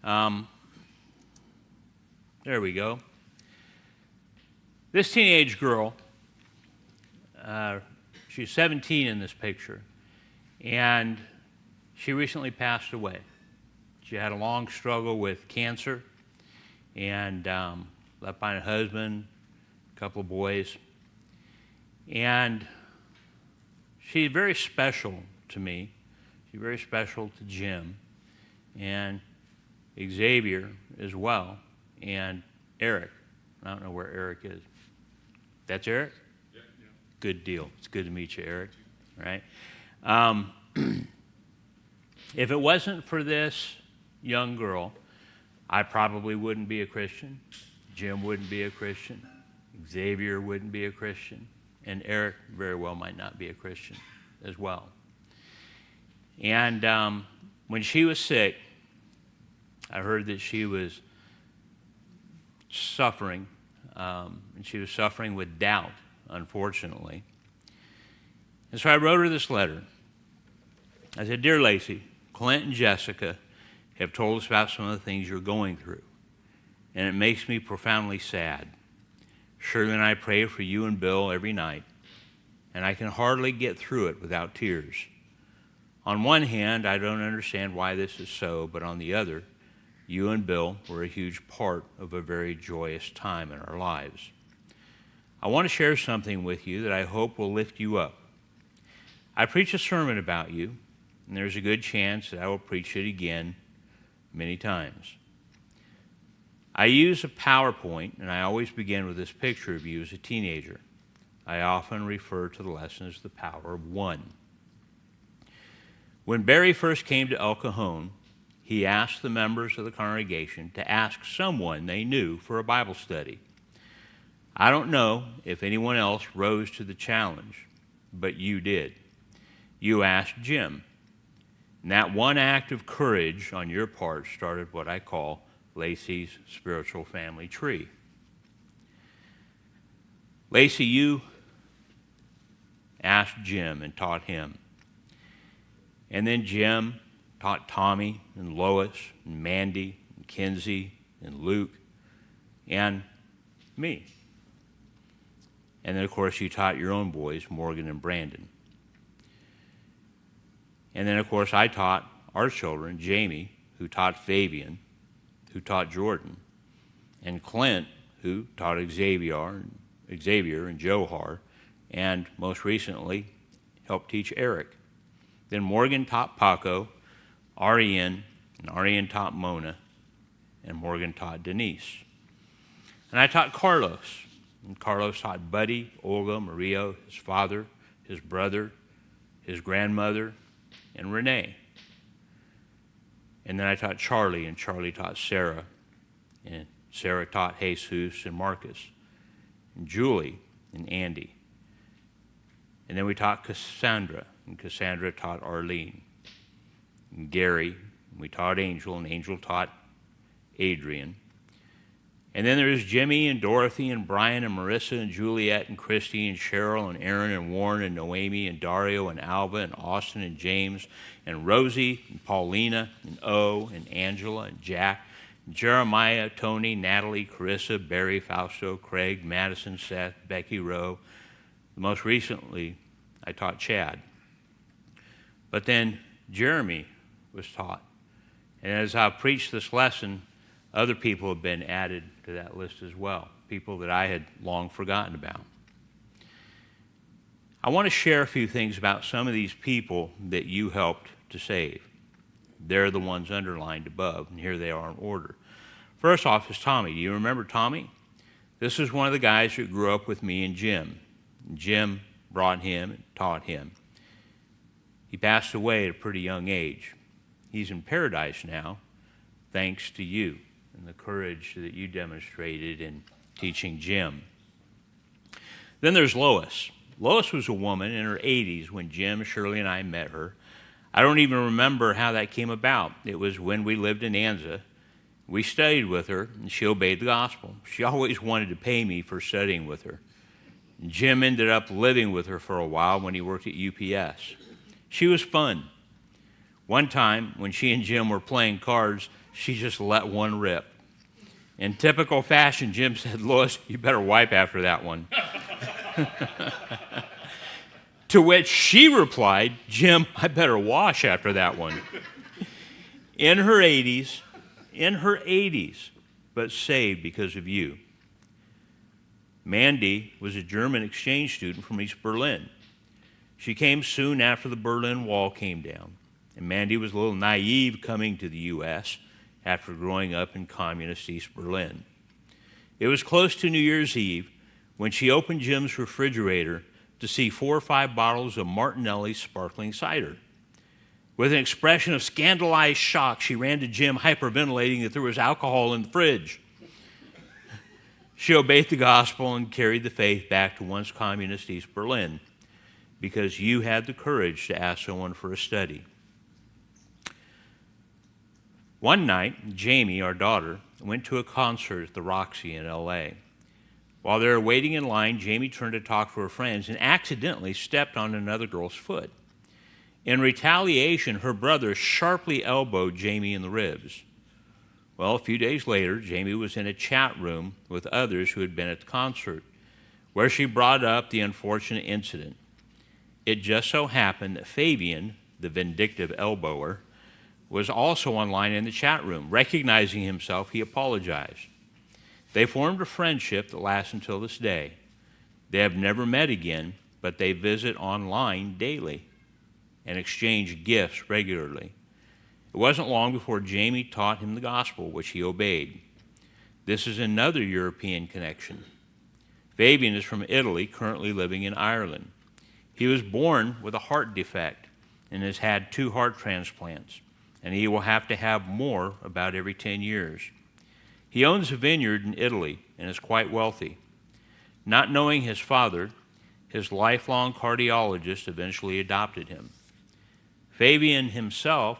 There we go. This teenage girl, she's 17 in this picture, and she recently passed away. She had a long struggle with cancer and left behind a husband, a couple of boys. And she's very special to me. She's very special to Jim and Xavier as well, and Eric. I don't know where Eric is. That's Eric? Yeah. Good deal. It's good to meet you, Eric. All right. If it wasn't for this young girl, I probably wouldn't be a Christian. Jim wouldn't be a Christian. Xavier wouldn't be a Christian. And Eric very well might not be a Christian as well. And when she was sick, I heard that she was suffering, and she was suffering with doubt, unfortunately. And so I wrote her this letter. I said, "Dear Lacey, Clint and Jessica have told us about some of the things you're going through, and it makes me profoundly sad. Shirley and I pray for you and Bill every night, and I can hardly get through it without tears. On one hand, I don't understand why this is so, but on the other, you and Bill were a huge part of a very joyous time in our lives. I want to share something with you that I hope will lift you up. I preach a sermon about you, and there's a good chance that I will preach it again many times. I use a PowerPoint, and I always begin with this picture of you as a teenager. I often refer to the lesson as the power of one. When Barry first came to El Cajon, he asked the members of the congregation to ask someone they knew for a Bible study. I don't know if anyone else rose to the challenge, but you did. You asked Jim. And that one act of courage on your part started what I call Lacey's spiritual family tree. Lacey, you asked Jim and taught him. And then Jim taught Tommy and Lois and Mandy and Kinsey and Luke and me. And then, of course, you taught your own boys, Morgan and Brandon. And then, of course, I taught our children, Jamie, who taught Fabian, who taught Jordan, and Clint, who taught Xavier and Johar, and most recently helped teach Eric. Then Morgan taught Paco, Ariane, and Ariane taught Mona, and Morgan taught Denise. And I taught Carlos, and Carlos taught Buddy, Olga, Mario, his father, his brother, his grandmother, and Renee. And then I taught Charlie, and Charlie taught Sarah, and Sarah taught Jesus and Marcus, and Julie and Andy. And then we taught Cassandra, and Cassandra taught Arlene, and Gary, and we taught Angel, and Angel taught Adrian. And then there's Jimmy and Dorothy and Brian and Marissa and Juliet and Christy and Cheryl and Aaron and Warren and Noemi and Dario and Alva and Austin and James and Rosie and Paulina and O and Angela and Jack and Jeremiah, Tony, Natalie, Carissa, Barry, Fausto, Craig, Madison, Seth, Becky, Rowe. Most recently, I taught Chad. But then Jeremy was taught. And as I preached this lesson, other people have been added to that list as well, people that I had long forgotten about. I want to share a few things about some of these people that you helped to save. They're the ones underlined above, and here they are in order. First off is Tommy. Do you remember Tommy? This is one of the guys who grew up with me and Jim. Jim brought him and taught him. He passed away at a pretty young age. He's in paradise now, thanks to you and the courage that you demonstrated in teaching Jim. Then there's Lois. Lois was a woman in her 80s when Jim, Shirley, and I met her. I don't even remember how that came about. It was when we lived in Anza. We studied with her, and she obeyed the gospel. She always wanted to pay me for studying with her. And Jim ended up living with her for a while when he worked at UPS. She was fun. One time, when she and Jim were playing cards, she just let one rip. In typical fashion, Jim said, "Lois, you better wipe after that one." To which she replied, "Jim, I better wash after that one." In her 80s, but saved because of you. Mandy was a German exchange student from East Berlin. She came soon after the Berlin Wall came down, and Mandy was a little naive coming to the U.S. after growing up in communist East Berlin. It was close to New Year's Eve when she opened Jim's refrigerator to see 4 or 5 bottles of Martinelli's sparkling cider. With an expression of scandalized shock, she ran to Jim, hyperventilating that there was alcohol in the fridge. She obeyed the gospel and carried the faith back to once communist East Berlin because you had the courage to ask someone for a study. One night, Jamie, our daughter, went to a concert at the Roxy in L.A. While they were waiting in line, Jamie turned to talk to her friends and accidentally stepped on another girl's foot. In retaliation, her brother sharply elbowed Jamie in the ribs. Well, a few days later, Jamie was in a chat room with others who had been at the concert, where she brought up the unfortunate incident. It just so happened that Fabian, the vindictive elbower, was also online in the chat room. Recognizing himself, he apologized. They formed a friendship that lasts until this day. They have never met again, but they visit online daily and exchange gifts regularly. It wasn't long before Jamie taught him the gospel, which he obeyed. This is another European connection. Fabian is from Italy, currently living in Ireland. He was born with a heart defect and has had 2 heart transplants, and he will have to have more about every 10 years. He owns a vineyard in Italy and is quite wealthy. Not knowing his father, his lifelong cardiologist eventually adopted him. Fabian himself,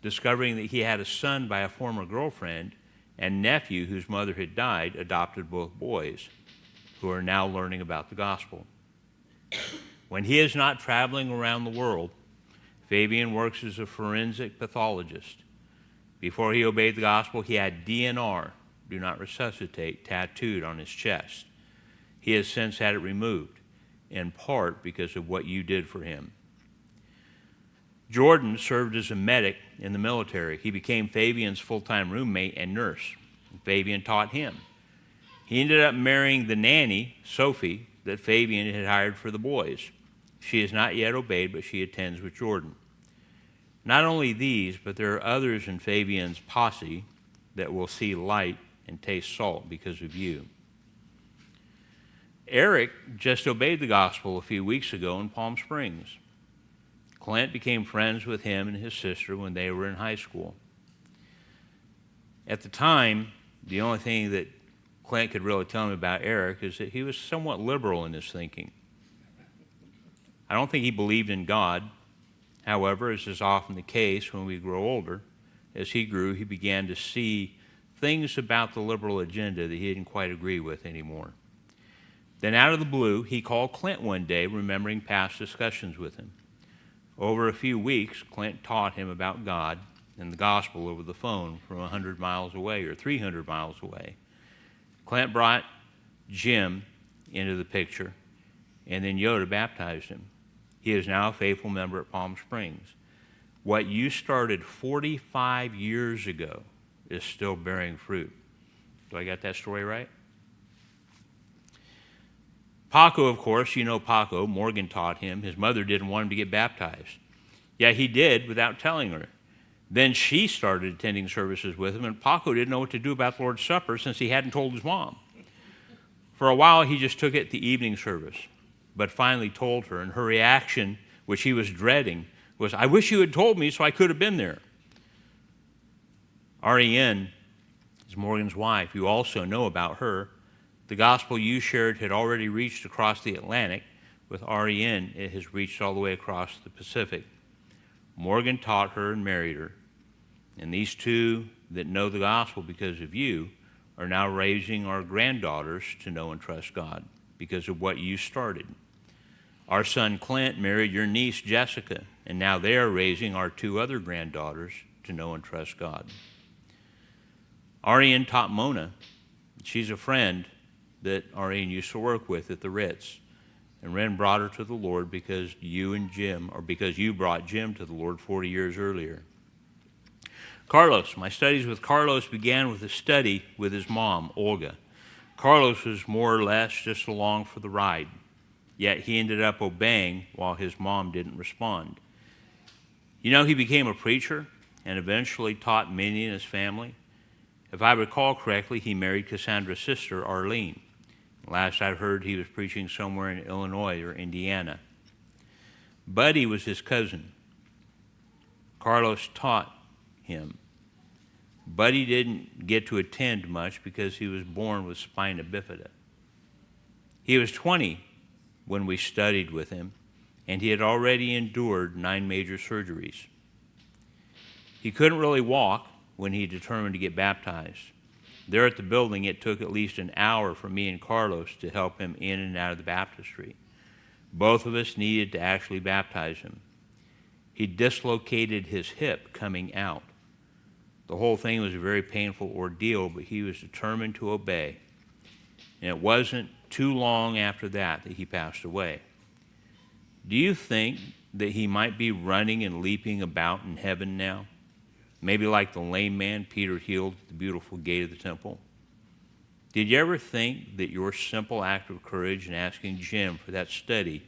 discovering that he had a son by a former girlfriend and nephew whose mother had died, adopted both boys, who are now learning about the gospel. When he is not traveling around the world, Fabian works as a forensic pathologist. Before he obeyed the gospel, he had DNR, do not resuscitate, tattooed on his chest. He has since had it removed, in part because of what you did for him. Jordan served as a medic in the military. He became Fabian's full-time roommate and nurse. Fabian taught him. He ended up marrying the nanny, Sophie, that Fabian had hired for the boys. She has not yet obeyed, but she attends with Jordan. Not only these, but there are others in Fabian's posse that will see light and taste salt because of you. Eric just obeyed the gospel a few weeks ago in Palm Springs. Clint became friends with him and his sister when they were in high school. At the time, the only thing that Clint could really tell him about Eric is that he was somewhat liberal in his thinking. I don't think he believed in God. However, as is often the case when we grow older, as he grew, he began to see things about the liberal agenda that he didn't quite agree with anymore. Then out of the blue, he called Clint one day, remembering past discussions with him. Over a few weeks, Clint taught him about God and the gospel over the phone from 100 miles away or 300 miles away. Clint brought Jim into the picture, and then Yoda baptized him. He is now a faithful member at Palm Springs. What you started 45 years ago is still bearing fruit. Do I got that story right? Paco, of course, you know Paco. Morgan taught him. His mother didn't want him to get baptized. Yeah, he did without telling her. Then she started attending services with him, and Paco didn't know what to do about the Lord's Supper since he hadn't told his mom. For a while, he just took it the evening service, but finally told her, and her reaction, which he was dreading, was, "I wish you had told me so I could have been there." REN is Morgan's wife. You also know about her. The gospel you shared had already reached across the Atlantic. With REN, it has reached all the way across the Pacific. Morgan taught her and married her. And these two that know the gospel because of you are now raising our granddaughters to know and trust God because of what you started. Our son Clint married your niece Jessica, and now they are raising our 2 other granddaughters to know and trust God. Ariane taught Mona. She's a friend that Ariane used to work with at the Ritz. And Ren brought her to the Lord because you brought Jim to the Lord 40 years earlier. Carlos, my studies with Carlos began with a study with his mom, Olga. Carlos was more or less just along for the ride, yet he ended up obeying while his mom didn't respond. You know, he became a preacher and eventually taught many in his family. If I recall correctly, he married Cassandra's sister, Arlene. Last I heard, he was preaching somewhere in Illinois or Indiana. Buddy was his cousin. Carlos taught him. Buddy didn't get to attend much because he was born with spina bifida. He was 20 when we studied with him, and he had already endured 9 major surgeries. He couldn't really walk when he determined to get baptized. There at the building, it took at least an hour for me and Carlos to help him in and out of the baptistry. Both of us needed to actually baptize him. He dislocated his hip coming out. The whole thing was a very painful ordeal, but he was determined to obey. And it wasn't too long after that he passed away. Do you think that he might be running and leaping about in heaven now? Maybe like the lame man Peter healed at the beautiful gate of the temple? Did you ever think that your simple act of courage in asking Jim for that study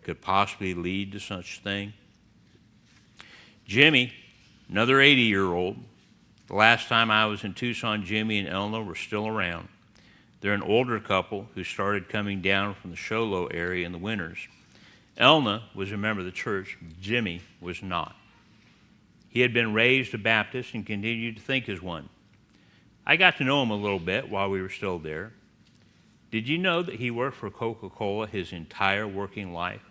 could possibly lead to such a thing? Jimmy, another 80-year-old. The last time I was in Tucson, Jimmy and Elna were still around. They're an older couple who started coming down from the Sholo area in the winters. Elna was a member of the church. Jimmy was not. He had been raised a Baptist and continued to think as one. I got to know him a little bit while we were still there. Did you know that he worked for Coca-Cola his entire working life?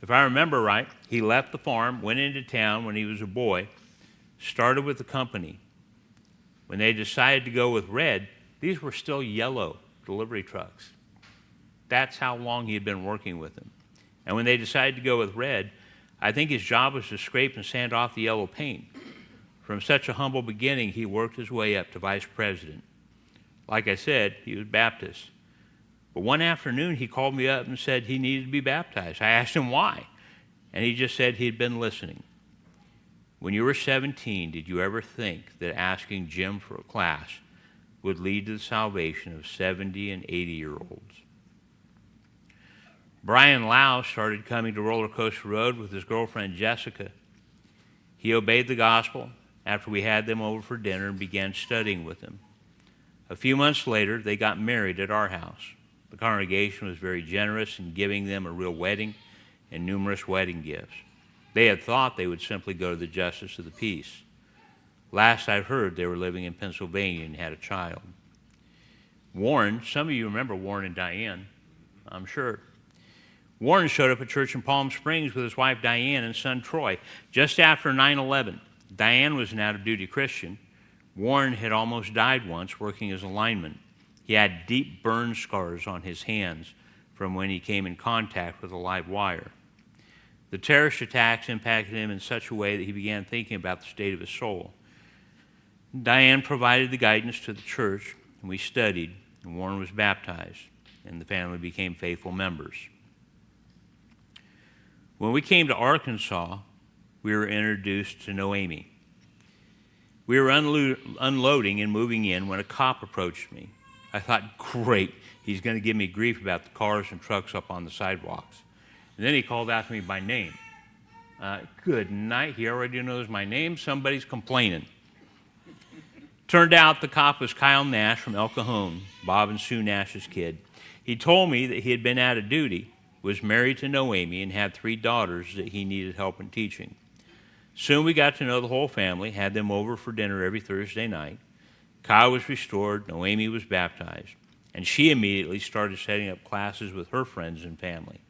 If I remember right, he left the farm, went into town when he was a boy, started with the company. When they decided to go with red, these were still yellow delivery trucks. That's how long he had been working with them. And when they decided to go with red, I think his job was to scrape and sand off the yellow paint. From such a humble beginning, he worked his way up to vice president. Like I said, he was Baptist. But one afternoon, he called me up and said he needed to be baptized. I asked him why, and he just said he'd been listening. When you were 17, did you ever think that asking Jim for a class would lead to the salvation of 70 and 80-year-olds? Brian Lau started coming to Roller Coaster Road with his girlfriend Jessica. He obeyed the gospel after we had them over for dinner and began studying with them. A few months later, they got married at our house. The congregation was very generous in giving them a real wedding and numerous wedding gifts. They had thought they would simply go to the justice of the peace. Last I heard, they were living in Pennsylvania and had a child. Warren, some of you remember Warren and Diane, I'm sure. Warren showed up at church in Palm Springs with his wife Diane and son Troy just after 9/11. Diane was an out-of-duty Christian. Warren had almost died once working as a lineman. He had deep burn scars on his hands from when he came in contact with a live wire. The terrorist attacks impacted him in such a way that he began thinking about the state of his soul. Diane provided the guidance to the church, and we studied, and Warren was baptized, and the family became faithful members. When we came to Arkansas, we were introduced to Noemi. We were unloading and moving in when a cop approached me. I thought, great, he's going to give me grief about the cars and trucks up on the sidewalks. And then he called out to me by name. Good night, he already knows my name, somebody's complaining. Turned out the cop was Kyle Nash from El Cajon, Bob and Sue Nash's kid. He told me that he had been out of duty, was married to Noemi, and had 3 daughters that he needed help in teaching. Soon we got to know the whole family, had them over for dinner every Thursday night. Kyle was restored, Noemi was baptized, and she immediately started setting up classes with her friends and family.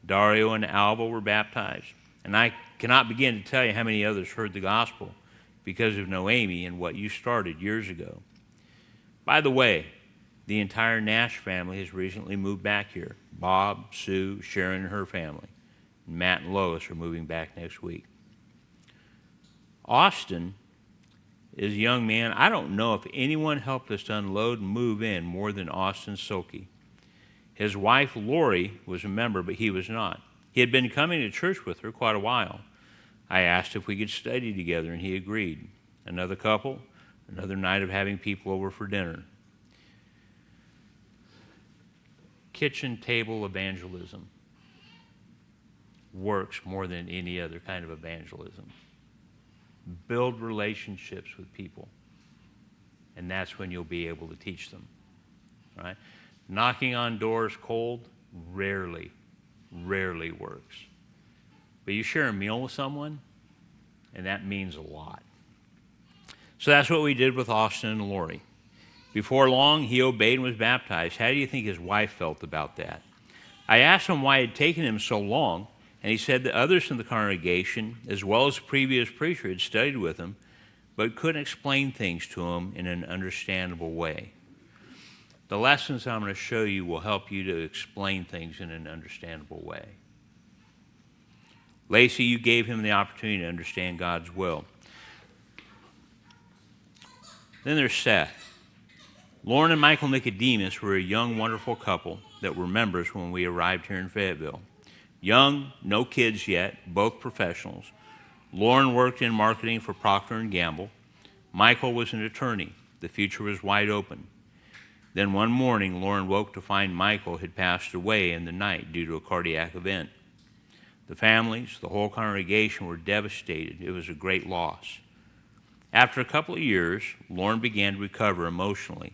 Dario and Alva were baptized, and I cannot begin to tell you how many others heard the gospel because of Noemi and what you started years ago. By the way, The entire Nash family has recently moved back here. Bob, Sue, Sharon, and her family. Matt and Lois are moving back next week. Austin is a young man. I don't know if anyone helped us to unload and move in more than Austin Silke. His wife, Lori, was a member, but he was not. He had been coming to church with her quite a while. I asked if we could study together, and he agreed. Another couple, another night of having people over for dinner. Kitchen table evangelism works more than any other kind of evangelism. Build relationships with people, and that's when you'll be able to teach them, right? Knocking on doors cold rarely works. But you share a meal with someone, and that means a lot. So that's what we did with Austin and Lori. Before long, he obeyed and was baptized. How do you think his wife felt about that? I asked him why it had taken him so long, and he said that others in the congregation, as well as the previous preacher, had studied with him, but couldn't explain things to him in an understandable way. The lessons I'm going to show you will help you to explain things in an understandable way. Lacey, you gave him the opportunity to understand God's will. Then there's Seth. Lauren and Michael Nicodemus were a young, wonderful couple that were members when we arrived here in Fayetteville. Young, no kids yet, both professionals. Lauren worked in marketing for Procter & Gamble. Michael was an attorney. The future was wide open. Then one morning, Lauren woke to find Michael had passed away in the night due to a cardiac event. The families, the whole congregation were devastated. It was a great loss. After a couple of years, Lauren began to recover emotionally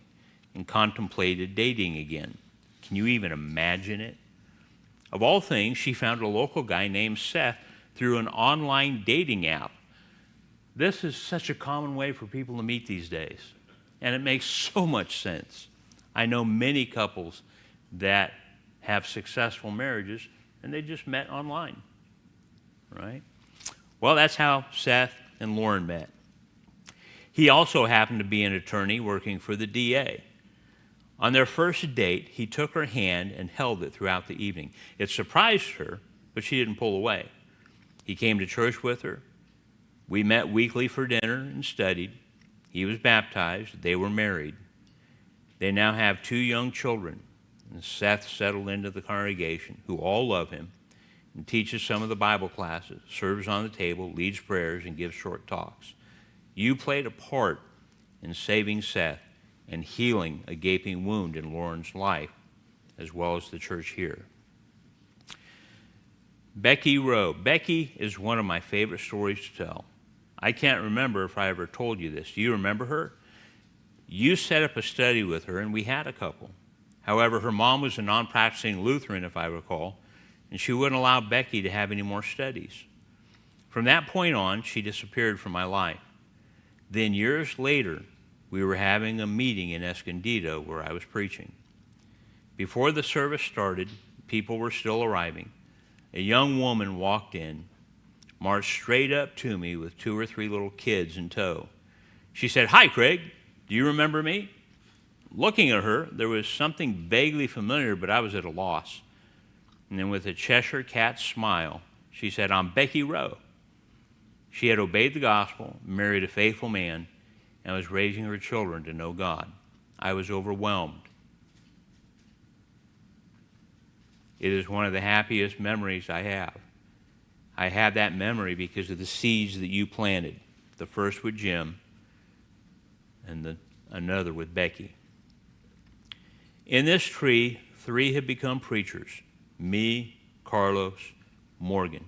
and contemplated dating again. Can you even imagine it? Of all things, she found a local guy named Seth through an online dating app. This is such a common way for people to meet these days, and it makes so much sense. I know many couples that have successful marriages, and they just met online, right? Well, that's how Seth and Lauren met. He also happened to be an attorney working for the DA. On their first date, he took her hand and held it throughout the evening. It surprised her, but she didn't pull away. He came to church with her. We met weekly for dinner and studied. He was baptized. They were married. They now have 2 young children. And Seth settled into the congregation, who all love him, and teaches some of the Bible classes, serves on the table, leads prayers, and gives short talks. You played a part in saving Seth and healing a gaping wound in Lauren's life, as well as the church here. Becky Rowe. Becky is one of my favorite stories to tell. I can't remember if I ever told you this. Do you remember her? You set up a study with her, and we had a couple. However, her mom was a non-practicing Lutheran, if I recall, and she wouldn't allow Becky to have any more studies. From that point on, she disappeared from my life. Then years later, we were having a meeting in Escondido where I was preaching. Before the service started, people were still arriving. A young woman walked in, marched straight up to me with 2 or 3 little kids in tow. She said, "Hi, Craig. Do you remember me?" Looking at her, there was something vaguely familiar, but I was at a loss. And then with a Cheshire cat smile, she said, "I'm Becky Rowe." She had obeyed the gospel, married a faithful man, and was raising her children to know God. I was overwhelmed. It is one of the happiest memories I have. I have that memory because of the seeds that you planted. The first with Jim, and another with Becky. In this tree, 3 have become preachers: me, Carlos, Morgan.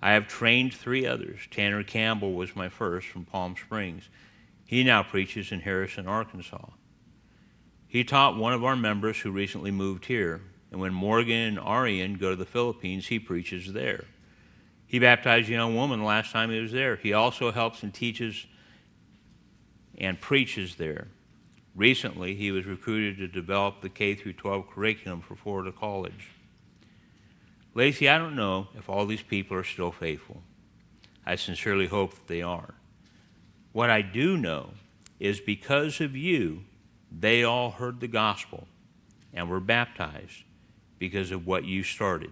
I have trained 3 others. Tanner Campbell was my first from Palm Springs. He now preaches in Harrison, Arkansas. He taught one of our members who recently moved here, and when Morgan and Arian go to the Philippines, he preaches there. He baptized a young woman the last time he was there. He also helps and teaches and preaches there. Recently, he was recruited to develop the K-12 curriculum for Florida College. Lacey, I don't know if all these people are still faithful. I sincerely hope that they are. What I do know is because of you, They all heard the gospel and were baptized because of what you started.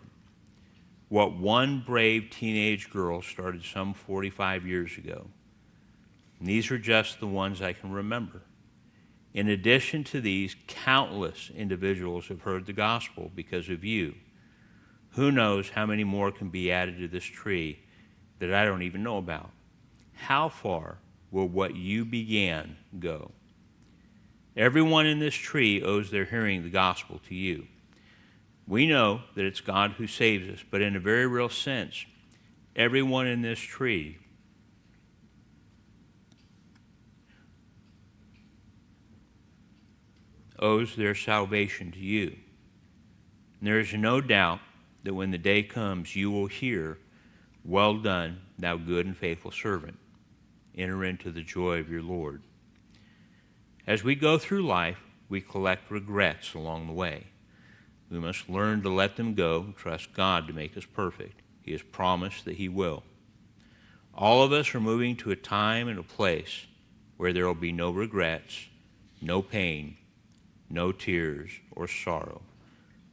What one brave teenage girl started some 45 years ago. And these are just the ones I can remember. In addition to these, countless individuals have heard the gospel because of you. Who knows how many more can be added to this tree that I don't even know about? How far will what you began go? Everyone in this tree owes their hearing the gospel to you. We know that it's God who saves us, but in a very real sense, everyone in this tree owes their salvation to you. And there is no doubt that when the day comes, you will hear, "Well done, thou good and faithful servant. Enter into the joy of your Lord." As we go through life, we collect regrets along the way. We must learn to let them go and trust God to make us perfect. He has promised that He will. All of us are moving to a time and a place where there will be no regrets, no pain, no tears or sorrow,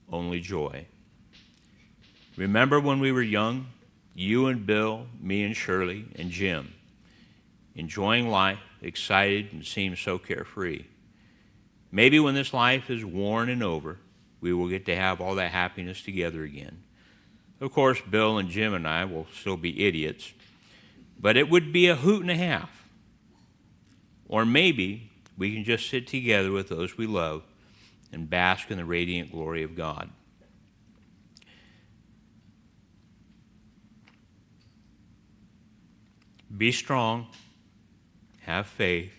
only joy. Remember when we were young, you and Bill, me and Shirley and Jim, enjoying life, excited, and seemed so carefree. Maybe when this life is worn and over, we will get to have all that happiness together again. Of course, Bill and Jim and I will still be idiots, but it would be a hoot and a half. Or maybe we can just sit together with those we love and bask in the radiant glory of God. Be strong, have faith,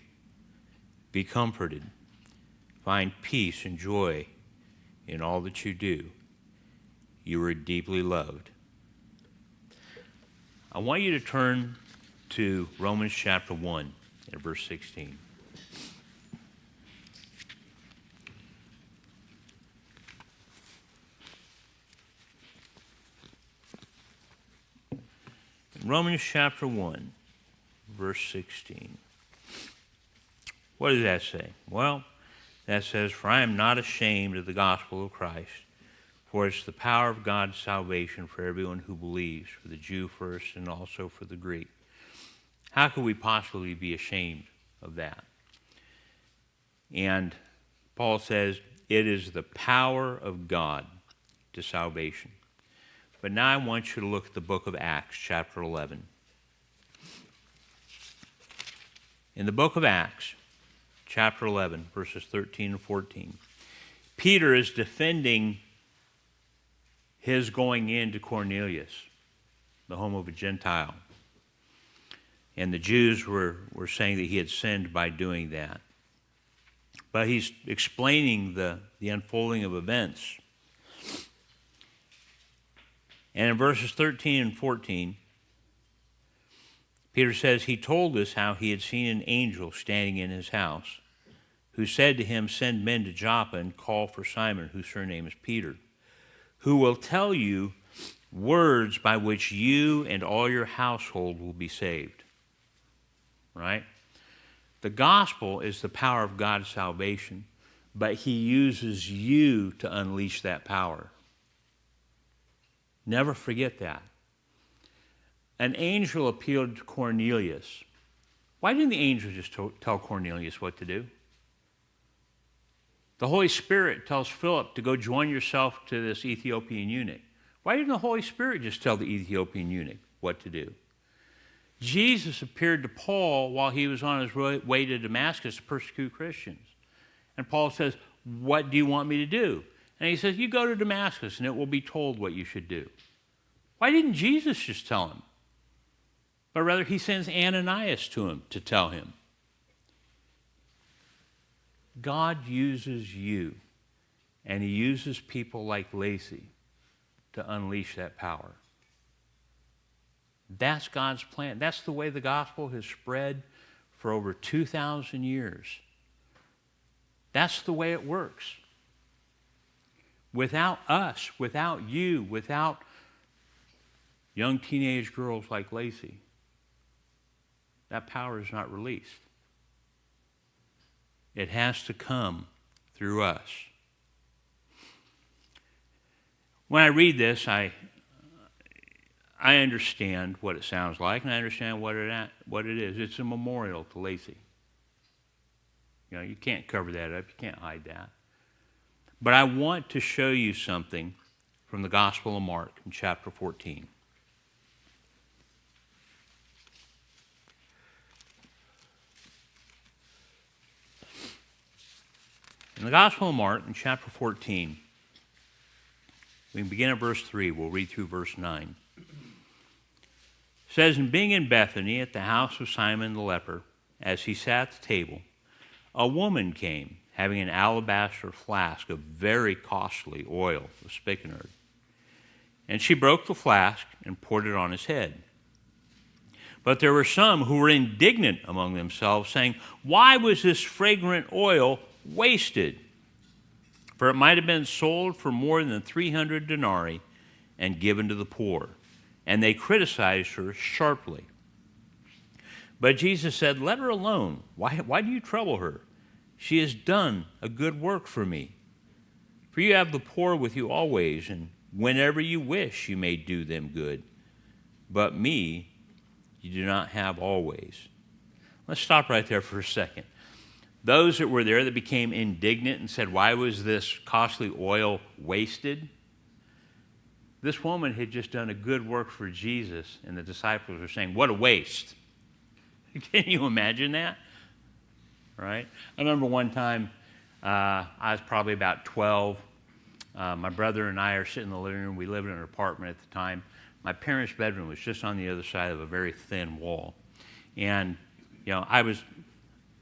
be comforted, find peace and joy in all that you do. You are deeply loved. I want you to turn to Romans chapter 1 and verse 16. Romans chapter 1, verse 16. What does that say? Well, that says, "For I am not ashamed of the gospel of Christ, for it's the power of God's salvation for everyone who believes, for the Jew first and also for the Greek." How could we possibly be ashamed of that? And Paul says, it is the power of God to salvation. But now I want you to look at the book of Acts, chapter 11. In the book of Acts, chapter 11, verses 13 and 14, Peter is defending his going into Cornelius, the home of a Gentile. And the Jews were saying that he had sinned by doing that. But he's explaining the unfolding of events. And in verses 13 and 14, Peter says, "He told us how he had seen an angel standing in his house, who said to him, 'Send men to Joppa and call for Simon, whose surname is Peter, who will tell you words by which you and all your household will be saved.'" Right? The gospel is the power of God's salvation, but He uses you to unleash that power. Never forget that. An angel appealed to Cornelius. Why didn't the angel just tell Cornelius what to do? The Holy Spirit tells Philip to go join yourself to this Ethiopian eunuch. Why didn't the Holy Spirit just tell the Ethiopian eunuch what to do? Jesus appeared to Paul while he was on his way to Damascus to persecute Christians. And Paul says, "What do you want me to do?" And he says, "You go to Damascus and it will be told what you should do." Why didn't Jesus just tell him? But rather he sends Ananias to him to tell him. God uses you, and He uses people like Lacey to unleash that power. That's God's plan. That's the way the gospel has spread for over 2,000 years. That's the way it works. Without us, without you, without young teenage girls like Lacey, that power is not released. It has to come through us. When I read this, I understand what it sounds like, and I understand what it is. It's a memorial to Lacey. You know, you can't cover that up. You can't hide that. But I want to show you something from the Gospel of Mark in chapter 14. In the Gospel of Mark in chapter 14, we can begin at verse 3. We'll read through verse 9. It says, "And being in Bethany at the house of Simon the leper, as he sat at the table, a woman came, having an alabaster flask of very costly oil of spikenard. And she broke the flask and poured it on his head. But there were some who were indignant among themselves, saying, 'Why was this fragrant oil wasted? For it might have been sold for more than 300 denarii and given to the poor.' And they criticized her sharply. But Jesus said, 'Let her alone. Why do you trouble her? She has done a good work for me. For you have the poor with you always, and whenever you wish you may do them good. But me you do not have always.'" Let's stop right there for a second. Those that were there that became indignant and said, "Why was this costly oil wasted?" This woman had just done a good work for Jesus, and the disciples were saying, "What a waste." Can you imagine that? Right? I remember one time, I was probably about 12. My brother and I are sitting in the living room. We lived in an apartment at the time. My parents' bedroom was just on the other side of a very thin wall. And, you know,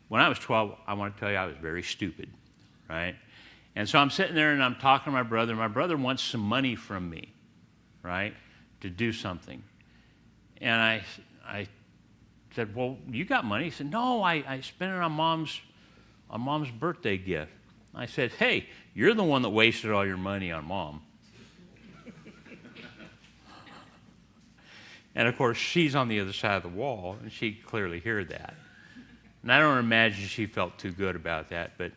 when I was 12, I want to tell you I was very stupid, right? And so I'm sitting there and I'm talking to my brother. My brother wants some money from me, right, to do something. And I said, "Well, you got money?" He said, "No, I spent it on mom's birthday gift." I said, "Hey, you're the one that wasted all your money on Mom." And of course, she's on the other side of the wall, and she clearly heard that. And I don't imagine she felt too good about that, but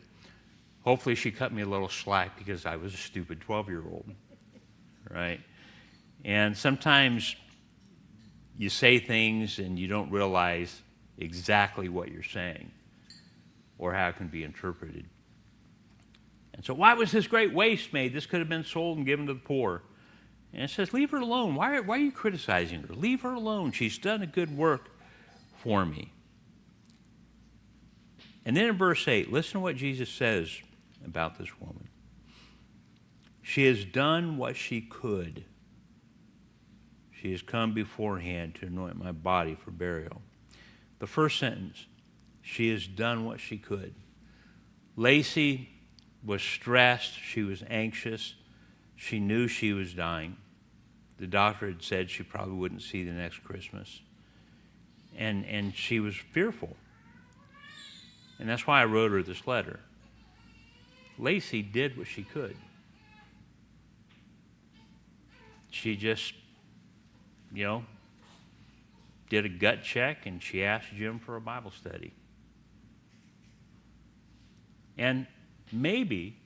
hopefully she cut me a little slack because I was a stupid 12-year-old, right? And sometimes you say things and you don't realize exactly what you're saying or how it can be interpreted. And so, why was this great waste made? This could have been sold and given to the poor. And it says, leave her alone. Why are you criticizing her? Leave her alone. She's done a good work for me. And then in verse 8, listen to what Jesus says about this woman. She has done what she could. She has come beforehand to anoint my body for burial. The first sentence, she has done what she could. Lacey was stressed. She was anxious. She knew she was dying. The doctor had said she probably wouldn't see the next Christmas. And she was fearful. And that's why I wrote her this letter. Lacey did what she could. She just, did a gut check, and she asked Jim for a Bible study. And maybe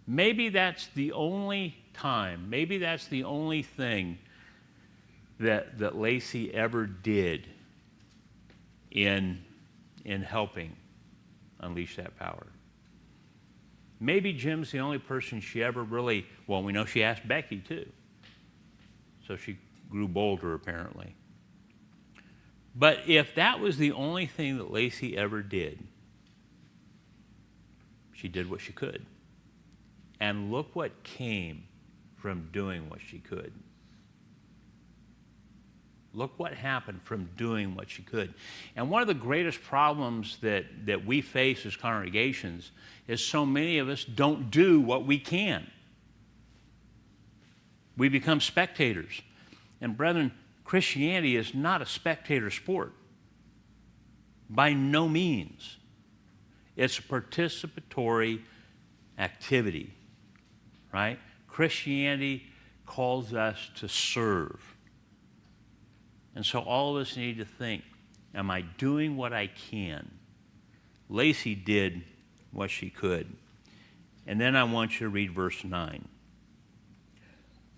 that's the only time, maybe that's the only thing that Lacey ever did in helping unleash that power. Maybe Jim's the only person she ever really, well, we know she asked Becky too. So she grew bolder apparently. But if that was the only thing that Lacey ever did, she did what she could. And look what came from doing what she could. Look what happened from doing what she could. And one of the greatest problems that we face as congregations is so many of us don't do what we can. We become spectators. And brethren, Christianity is not a spectator sport. By no means. It's a participatory activity, right? Christianity calls us to serve. And so all of us need to think, am I doing what I can? Lacey did what she could. And then I want you to read verse 9.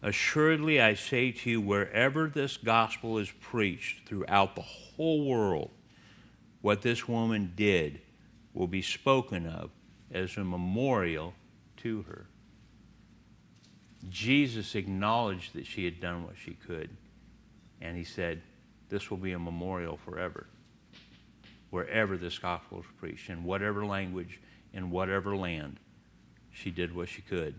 Assuredly, I say to you, wherever this gospel is preached throughout the whole world, what this woman did will be spoken of as a memorial to her. Jesus acknowledged that she had done what she could, and he said, this will be a memorial forever. Wherever this gospel is preached, in whatever language, in whatever land, she did what she could.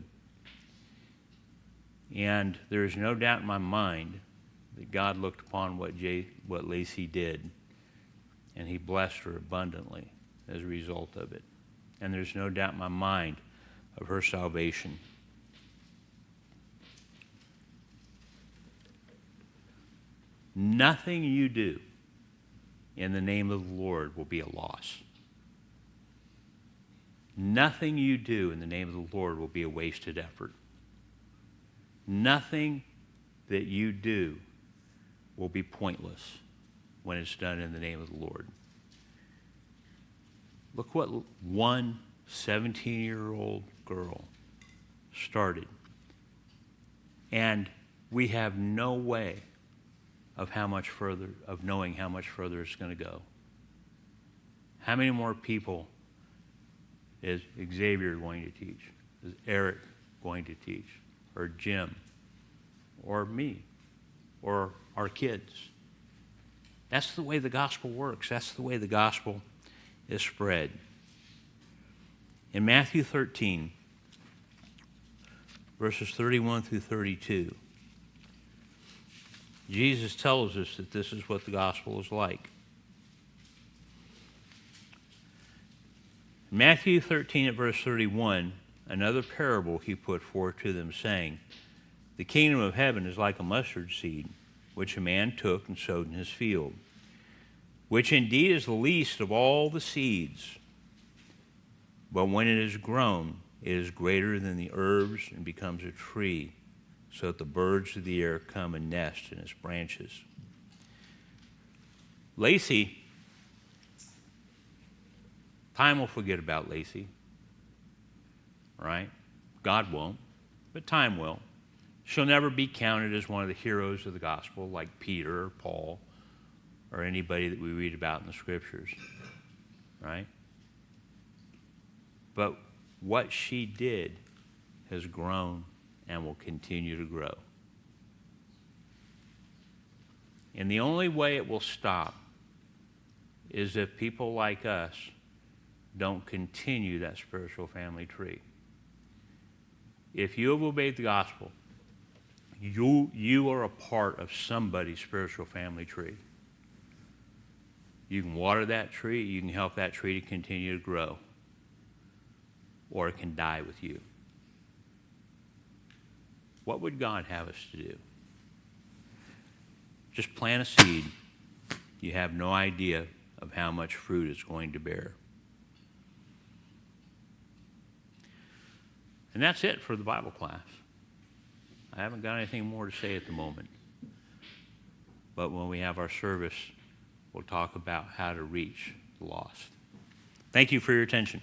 And there is no doubt in my mind that God looked upon what Lacey did, and he blessed her abundantly as a result of it. And there's no doubt in my mind of her salvation. Nothing you do in the name of the Lord will be a loss. Nothing you do in the name of the Lord will be a wasted effort. Nothing that you do will be pointless when it's done in the name of the Lord. Look what one 17-year-old girl started. And we have no way of knowing how much further it's going to go. How many more people is Xavier going to teach? Is Eric going to teach? Or Jim? Or me? Or our kids? That's the way the gospel works. That's the way the gospel is spread. In Matthew 13, verses 31 through 32, Jesus tells us that this is what the gospel is like. In Matthew 13 at verse 31, another parable he put forth to them, saying, the kingdom of heaven is like a mustard seed, which a man took and sowed in his field, which indeed is the least of all the seeds. But when it is grown, it is greater than the herbs and becomes a tree, so that the birds of the air come and nest in its branches. Lacey, time will forget about Lacey, right? God won't, but time will. She'll never be counted as one of the heroes of the gospel like Peter or Paul or anybody that we read about in the scriptures, right? But what she did has grown and will continue to grow. And the only way it will stop is if people like us don't continue that spiritual family tree. If you have obeyed the gospel, you are a part of somebody's spiritual family tree. You can water that tree, you can help that tree to continue to grow, or it can die with you. What would God have us to do? Just plant a seed. You have no idea of how much fruit it's going to bear. And that's it for the Bible class. I haven't got anything more to say at the moment. But when we have our service, we'll talk about how to reach the lost. Thank you for your attention.